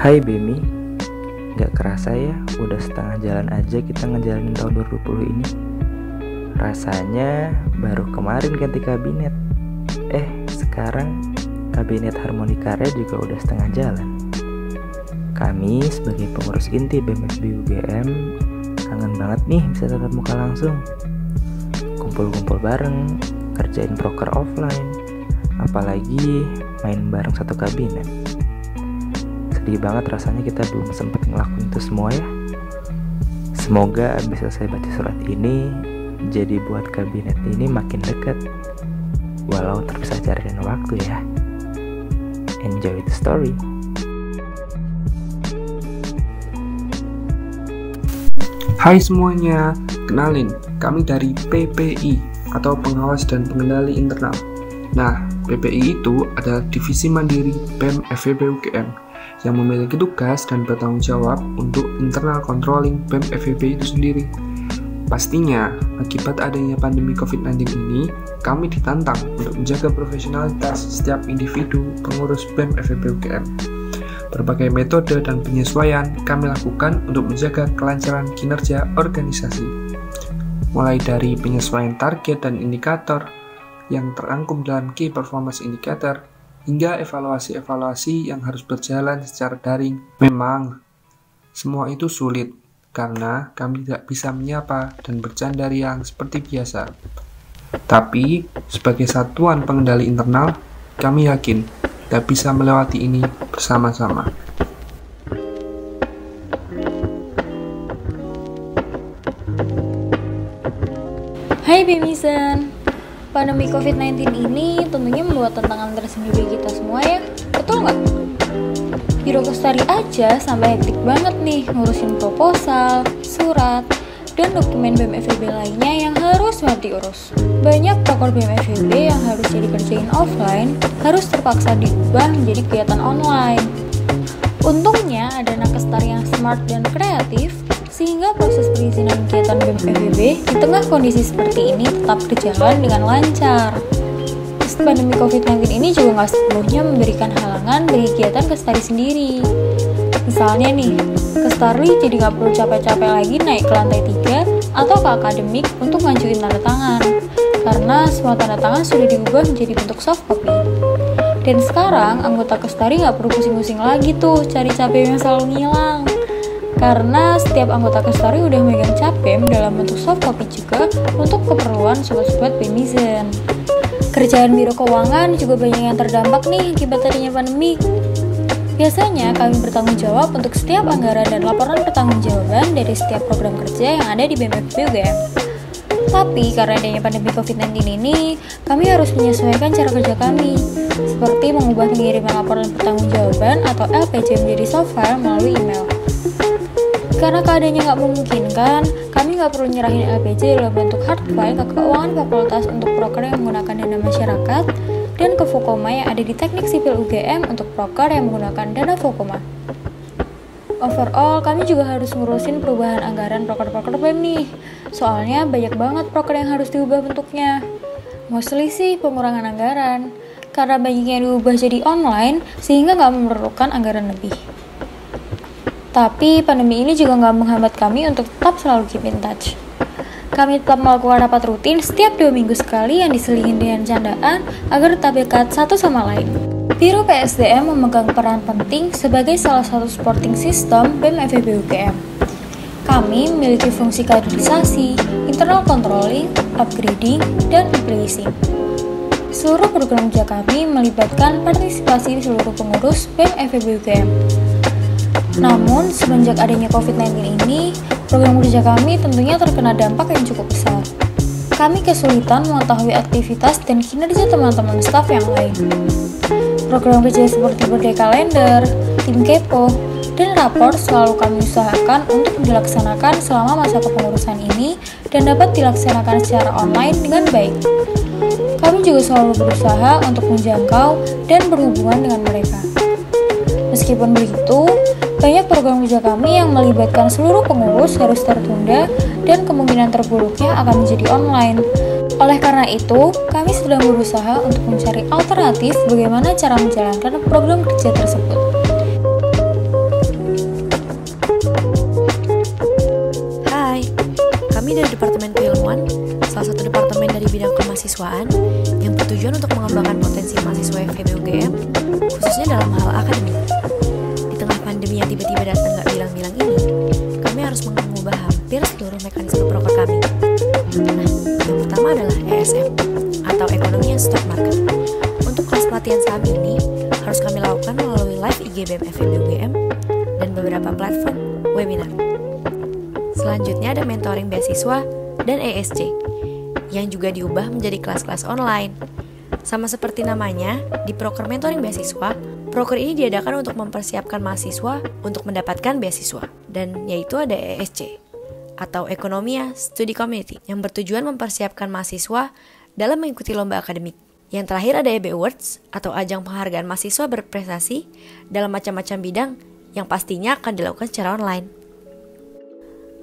Hai Bemi, gak kerasa ya udah setengah jalan aja kita ngejalanin tahun 2020 ini. Rasanya baru kemarin ganti kabinet. Sekarang kabinet Harmoni Karya juga udah setengah jalan. Kami sebagai pengurus inti BEM FEB UGM kangen banget nih bisa tatap muka langsung, kumpul-kumpul bareng, kerjain proker offline, apalagi main bareng satu kabinet. Sedih banget rasanya kita belum sempat ngelakuin itu semua ya. Semoga abis selesai baca surat ini jadi buat kabinet ini makin dekat, walau terpisah jarak dan waktu ya. Enjoy the story. Hai semuanya, kenalin, kami dari PPI atau Pengawas dan Pengendali Internal. Nah, PPI itu adalah divisi mandiri BEM FEB UGM yang memiliki tugas dan bertanggung jawab untuk internal controlling BEM FEB itu sendiri. Pastinya, akibat adanya pandemi COVID-19 ini, kami ditantang untuk menjaga profesionalitas setiap individu pengurus BEM FEB UGM. Berbagai metode dan penyesuaian kami lakukan untuk menjaga kelancaran kinerja organisasi. Mulai dari penyesuaian target dan indikator yang terangkum dalam Key Performance Indicator, hingga evaluasi-evaluasi yang harus berjalan secara daring. Memang, semua itu sulit, karena kami tidak bisa menyapa dan bercanda riang seperti biasa. Tapi, sebagai satuan pengendali internal, kami yakin kita bisa melewati ini bersama-sama. Hai Bemisen, pandemi COVID-19 ini tentunya membawa tantangan tersendiri kita semua ya, betul nggak? Biro Kestari aja sampai hektik banget nih ngurusin proposal, surat, dan dokumen BEM FEB lainnya yang harus diurus. Banyak proker BEM FEB yang harus dikerjain offline harus terpaksa diubah menjadi kegiatan online. Untungnya ada Nakestari yang smart dan kreatif sehingga proses perizinan kegiatan BEM FEB di tengah kondisi seperti ini tetap berjalan dengan lancar. Pandemi COVID-19 ini juga nggak sepenuhnya memberikan halangan bagi kegiatan Kestari sendiri. Misalnya nih, Kestari jadi nggak perlu capek-capek lagi naik ke lantai 3 atau ke akademik untuk ngajuin tanda tangan, karena semua tanda tangan sudah diubah menjadi bentuk soft copy. Dan sekarang anggota Kestari nggak perlu pusing-pusing lagi tuh cari capem yang selalu ngilang, karena setiap anggota Kestari udah megang capem dalam bentuk soft copy juga untuk keperluan sobat-sobat Bemisen. Kerjaan biro keuangan juga banyak yang terdampak nih akibat adanya pandemi. Biasanya kami bertanggung jawab untuk setiap anggaran dan laporan pertanggungjawaban dari setiap program kerja yang ada di BEM FEB UGM. Tapi karena adanya pandemi COVID-19 ini, kami harus menyesuaikan cara kerja kami, seperti mengubah pengiriman laporan pertanggungjawaban atau LPJ menjadi soft file melalui email. Karena keadaannya nggak memungkinkan, kami nggak perlu nyerahin LPJ dalam bentuk hard file ke keuangan fakultas untuk proker yang menggunakan dana masyarakat dan ke Vokoma yang ada di Teknik Sipil UGM untuk proker yang menggunakan dana Vokoma. Overall, kami juga harus ngurusin perubahan anggaran proker-proker BEM nih, soalnya banyak banget proker yang harus diubah bentuknya. Mostly sih pengurangan anggaran, karena banyak yang diubah jadi online sehingga nggak memerlukan anggaran lebih. Tapi pandemi ini juga nggak menghambat kami untuk tetap selalu keep in touch. Kami tetap melakukan rapat rutin setiap 2 minggu sekali yang diselingi dengan candaan agar tetap dekat satu sama lain. Biro PSDM memegang peran penting sebagai salah satu supporting system BEM FEB UGM. Kami memiliki fungsi kaderisasi, internal controlling, upgrading, dan replacing. Seluruh program kerja kami melibatkan partisipasi seluruh pengurus BEM FEB UGM. Namun, semenjak adanya COVID-19 ini, program kerja kami tentunya terkena dampak yang cukup besar. Kami kesulitan mengetahui aktivitas dan kinerja teman-teman staf yang lain. Program kerja seperti berbagai kalender, tim kepo, dan rapor selalu kami usahakan untuk dilaksanakan selama masa kepengurusan ini dan dapat dilaksanakan secara online dengan baik. Kami juga selalu berusaha untuk menjangkau dan berhubungan dengan mereka. Meskipun begitu, banyak program kerja kami yang melibatkan seluruh pengurus harus tertunda dan kemungkinan terburuknya akan menjadi online. Oleh karena itu, kami sedang berusaha untuk mencari alternatif bagaimana cara menjalankan program kerja tersebut. kemahasiswaan yang bertujuan untuk mengembangkan potensi mahasiswa FEB UGM, khususnya dalam hal akademik. Di tengah pandemi yang tiba-tiba datang gak bilang-bilang ini, kami harus mengubah hampir seluruh mekanisme proker kami. Nah, yang pertama adalah ESM, atau Ekonomi Stock Market. Untuk kelas pelatihan saham ini, harus kami lakukan melalui live IG BEM FEB UGM dan beberapa platform webinar. Selanjutnya ada mentoring beasiswa dan ESC, yang juga diubah menjadi kelas-kelas online. Sama seperti namanya, di proker mentoring beasiswa, proker ini diadakan untuk mempersiapkan mahasiswa untuk mendapatkan beasiswa, dan yaitu ada ESC, atau Ekonomia Studi Community, yang bertujuan mempersiapkan mahasiswa dalam mengikuti lomba akademik. Yang terakhir ada EB Awards, atau ajang penghargaan mahasiswa berprestasi dalam macam-macam bidang yang pastinya akan dilakukan secara online.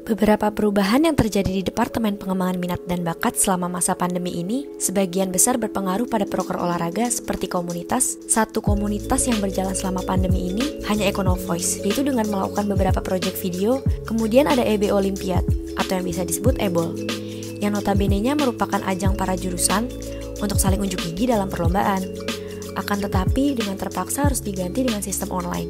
Beberapa perubahan yang terjadi di Departemen Pengembangan Minat dan Bakat selama masa pandemi ini sebagian besar berpengaruh pada proker olahraga seperti komunitas. Satu komunitas yang berjalan selama pandemi ini hanya Ekonovoice, yaitu dengan melakukan beberapa proyek video. Kemudian ada EB Olimpiad, atau yang bisa disebut EBOL, yang notabene-nya merupakan ajang para jurusan untuk saling unjuk gigi dalam perlombaan. Akan tetapi dengan terpaksa harus diganti dengan sistem online.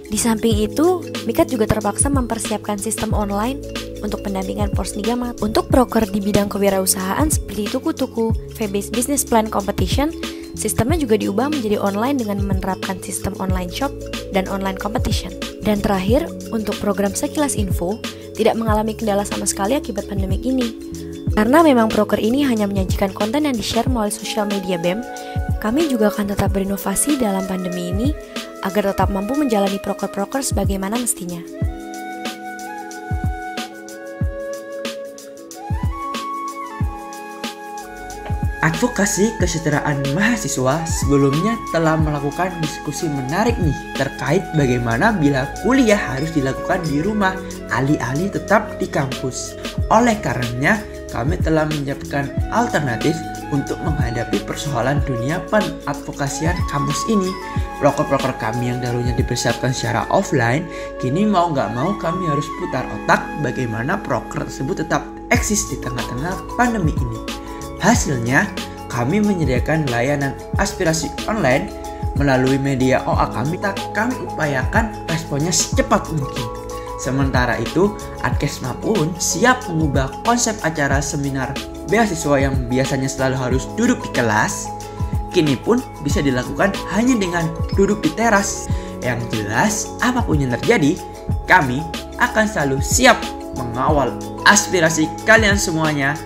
Di samping itu, Mikat juga terpaksa mempersiapkan sistem online untuk pendampingan Porsnigamat. Untuk proker di bidang kewirausahaan seperti Tuku-Tuku, Febase Business Plan Competition, sistemnya juga diubah menjadi online dengan menerapkan sistem online shop dan online competition. Dan terakhir, untuk program Sekilas Info, tidak mengalami kendala sama sekali akibat pandemik ini. Karena memang proker ini hanya menyajikan konten yang di-share melalui sosial media BEM, kami juga akan tetap berinovasi dalam pandemi ini agar tetap mampu menjalani proker-proker sebagaimana mestinya. Advokasi Kesetaraan Mahasiswa sebelumnya telah melakukan diskusi menarik nih terkait bagaimana bila kuliah harus dilakukan di rumah, alih-alih tetap di kampus. Oleh karenanya, kami telah menyiapkan alternatif untuk menghadapi persoalan dunia pengadvokasian kampus ini. Proker-proker kami yang dahulunya dipersiapkan secara offline, kini mau gak mau kami harus putar otak bagaimana proker tersebut tetap eksis di tengah-tengah pandemi ini. Hasilnya, kami menyediakan layanan aspirasi online melalui media OA kami. Kami upayakan responnya secepat mungkin. Sementara itu, Adkesma pun siap mengubah konsep acara seminar beasiswa yang biasanya selalu harus duduk di kelas, kini pun bisa dilakukan hanya dengan duduk di teras. Yang jelas, apapun yang terjadi, kami akan selalu siap mengawal aspirasi kalian semuanya.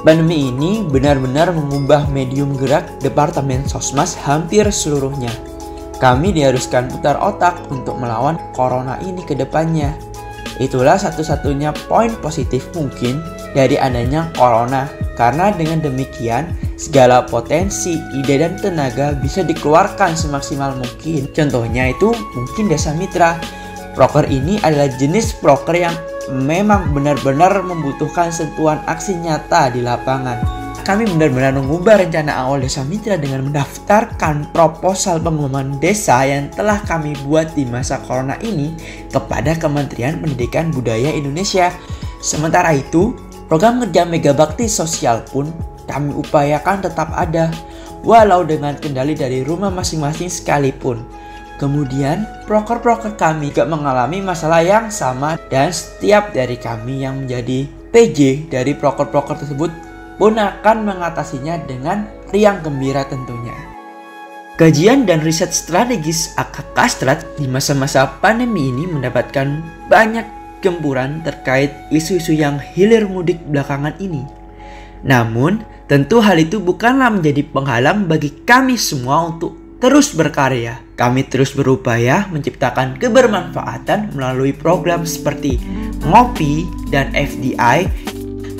Pandemi ini benar-benar mengubah medium gerak Departemen Sosmas hampir seluruhnya. Kami diharuskan putar otak untuk melawan corona ini ke depannya. Itulah satu-satunya poin positif mungkin dari adanya corona, karena dengan demikian segala potensi, ide dan tenaga bisa dikeluarkan semaksimal mungkin. Contohnya itu mungkin Desa Mitra. Proker ini adalah jenis proker yang memang benar-benar membutuhkan sentuhan aksi nyata di lapangan. Kami benar-benar mengubah rencana awal Desa Mitra dengan mendaftarkan proposal pengembangan desa yang telah kami buat di masa corona ini kepada Kementerian Pendidikan Budaya Indonesia. Sementara itu, program kerja Megabakti Sosial pun kami upayakan tetap ada, walau dengan kendali dari rumah masing-masing sekalipun. Kemudian, proker-proker kami juga mengalami masalah yang sama, dan setiap dari kami yang menjadi PJ dari proker-proker tersebut pun akan mengatasinya dengan riang gembira tentunya. Kajian dan riset strategis Kastrat di masa-masa pandemi ini mendapatkan banyak gempuran terkait isu-isu yang hilir mudik belakangan ini. Namun, tentu hal itu bukanlah menjadi penghalang bagi kami semua untuk terus berkarya. Kami terus berupaya menciptakan kebermanfaatan melalui program seperti Ngopi dan FDI.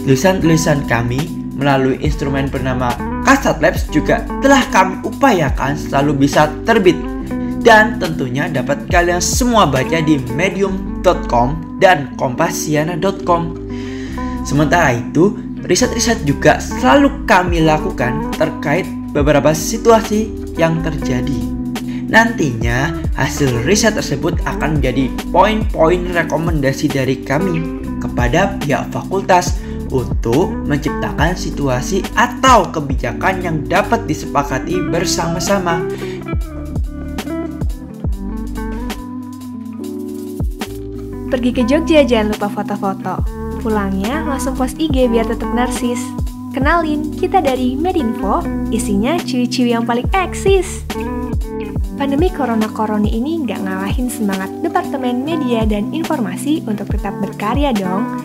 Tulisan-tulisan kami melalui instrumen bernama Kastrat Labs juga telah kami upayakan selalu bisa terbit, dan tentunya dapat kalian semua baca di medium.com dan kompasiana.com. Sementara itu, riset-riset juga selalu kami lakukan terkait beberapa situasi yang terjadi. Nantinya, hasil riset tersebut akan menjadi poin-poin rekomendasi dari kami kepada pihak fakultas untuk menciptakan situasi atau kebijakan yang dapat disepakati bersama-sama. Pergi ke Jogja jangan lupa foto-foto. Pulangnya langsung post IG biar tetap narsis. Kenalin, kita dari Medinfo, isinya ciwi-ciwi yang paling eksis. Pandemi corona-corona ini nggak ngalahin semangat Departemen Media dan Informasi untuk tetap berkarya dong.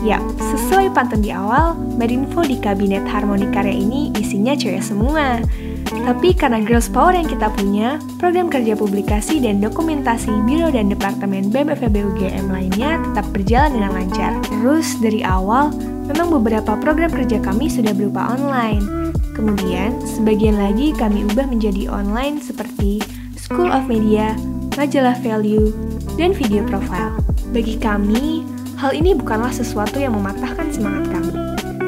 Ya, sesuai pantun di awal, Medinfo di Kabinet Harmoni Karya ini isinya cewek semua. Tapi karena girls power yang kita punya, program kerja publikasi dan dokumentasi Biro dan Departemen BEM FEB UGM lainnya tetap berjalan dengan lancar. Terus dari awal, memang beberapa program kerja kami sudah berupa online. Kemudian, sebagian lagi kami ubah menjadi online seperti School of Media, Majalah Value, dan Video Profile. Bagi kami, hal ini bukanlah sesuatu yang mematahkan semangat kami,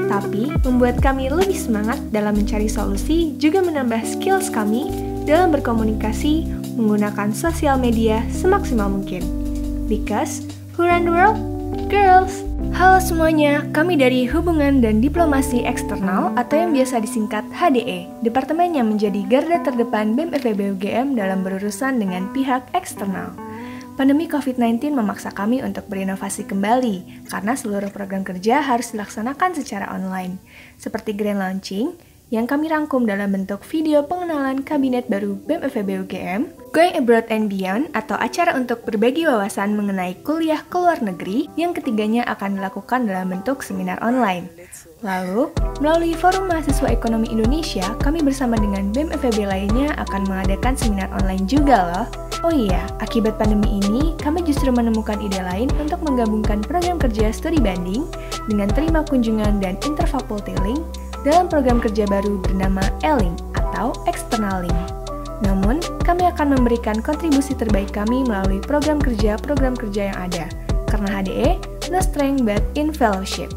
tapi membuat kami lebih semangat dalam mencari solusi, juga menambah skills kami dalam berkomunikasi menggunakan sosial media semaksimal mungkin. Because, who run the world? Girls! Halo semuanya, kami dari Hubungan dan Diplomasi Eksternal atau yang biasa disingkat HDE, departemen yang menjadi garda terdepan BEM FEB UGM dalam berurusan dengan pihak eksternal. Pandemi COVID-19 memaksa kami untuk berinovasi kembali, karena seluruh program kerja harus dilaksanakan secara online, seperti Grand Launching, yang kami rangkum dalam bentuk video pengenalan kabinet baru BEM FEB UGM, Going Abroad and Beyond, atau acara untuk berbagi wawasan mengenai kuliah ke luar negeri, yang ketiganya akan dilakukan dalam bentuk seminar online. Lalu, melalui Forum Mahasiswa Ekonomi Indonesia, kami bersama dengan BEM FEB lainnya akan mengadakan seminar online juga loh. Oh iya, akibat pandemi ini, kami justru menemukan ide lain untuk menggabungkan program kerja studi banding dengan terima kunjungan dan interfaculty link dalam program kerja baru bernama E-Link atau External Link. Namun, kami akan memberikan kontribusi terbaik kami melalui program kerja yang ada. Karena HDE, no strength but in fellowship.